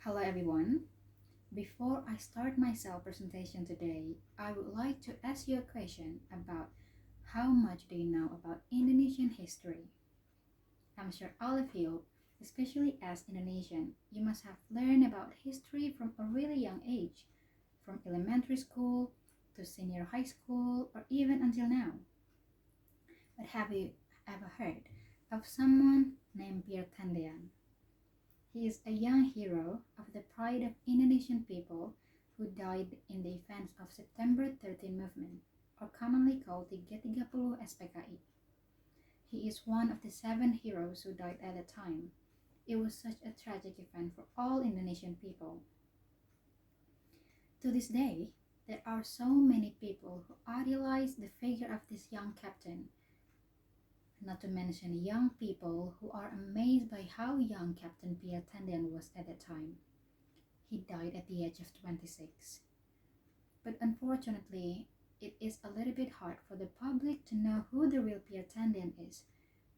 Hello everyone. Before I start my self presentation today, I would like to ask you a question about how much do you know about Indonesian history? I'm sure all of you, especially as Indonesian, you must have learned about history from a really young age, from elementary school to senior high school or even until now. But have you ever heard of someone named Pierre Tendian? He is a young hero of the pride of Indonesian people who died in the events of September 13 movement, or commonly called the G30 SPKI. He is one of the 7 heroes who died at the time. It was such a tragic event for all Indonesian people. To this day, there are so many people who idealize the figure of this young captain, not to mention young people who are amazed by how young Captain Pierre Tendian was at that time. He died at the age of 26. But unfortunately, it is a little bit hard for the public to know who the real Pierre Tendian is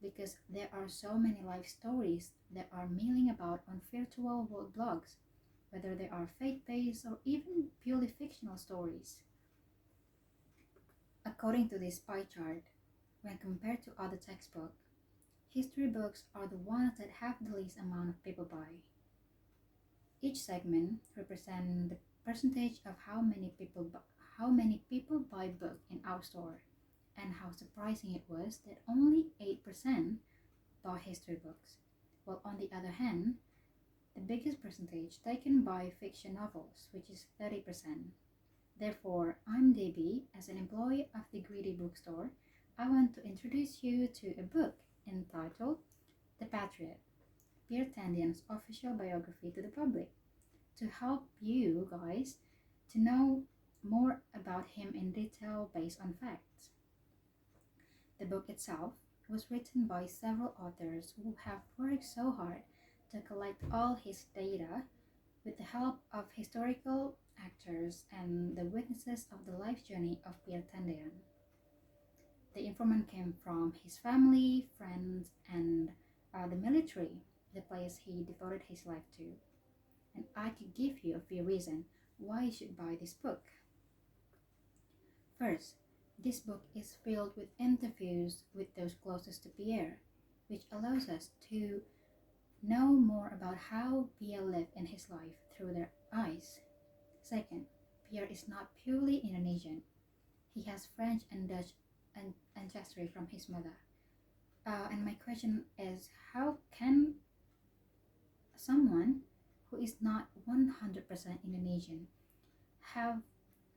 because there are so many life stories that are milling about on virtual world blogs, whether they are faith-based or even purely fictional stories. According to this pie chart, when compared to other textbooks, history books are the ones that have the least amount of people buy. Each segment represents the percentage of how many people buy book in our store, and how surprising it was that only 8% buy history books, while on the other hand, the biggest percentage taken by fiction novels, which is 30%. Therefore, I'm Debbie. As an employee of the Greedy Bookstore, I want to introduce you to a book entitled The Patriot, Pierre Tendian's official biography to the public, to help you guys to know more about him in detail based on facts. The book itself was written by several authors who have worked so hard to collect all his data with the help of historical actors and the witnesses of the life journey of Pierre Tendian. The informant came from his family, friends, and the military, the place he devoted his life to. And I could give you a few reasons why you should buy this book. First, this book is filled with interviews with those closest to Pierre, which allows us to know more about how Pierre lived in his life through their eyes. Second, Pierre is not purely Indonesian. He has French and Dutch ancestry from his mother. And my question is, how can someone who is not 100% Indonesian have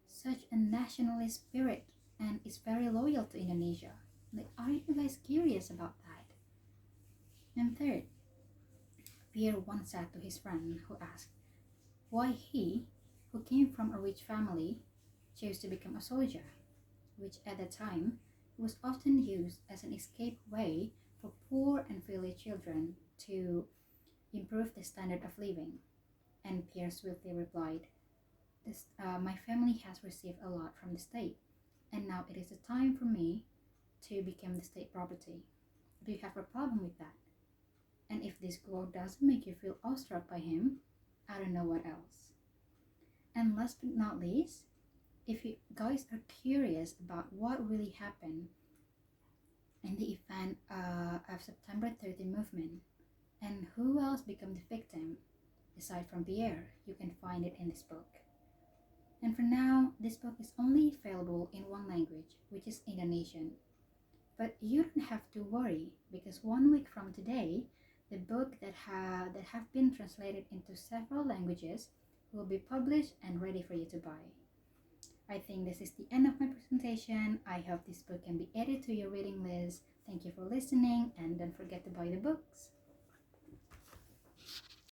such a nationalist spirit and is very loyal to Indonesia? Like, are you guys curious about that? And third, Pierre once said to his friend who asked why he, who came from a rich family, chose to become a soldier, which at the time was often used as an escape way for poor and village children to improve the standard of living. And Pierre swiftly replied, my family has received a lot from the state, and now it is the time for me to become the state property. Do you have a problem with that? And if this quote doesn't make you feel awestruck by him, I don't know what else. And last but not least, if you guys are curious about what really happened in the event of September 30 movement and who else became the victim, aside from Pierre, you can find it in this book. And for now, this book is only available in one language, which is Indonesian. But you don't have to worry, because 1 week from today, the book that have been translated into several languages will be published and ready for you to buy. I think this is the end of my presentation. I hope this book can be added to your reading list. Thank you for listening, and don't forget to buy the books.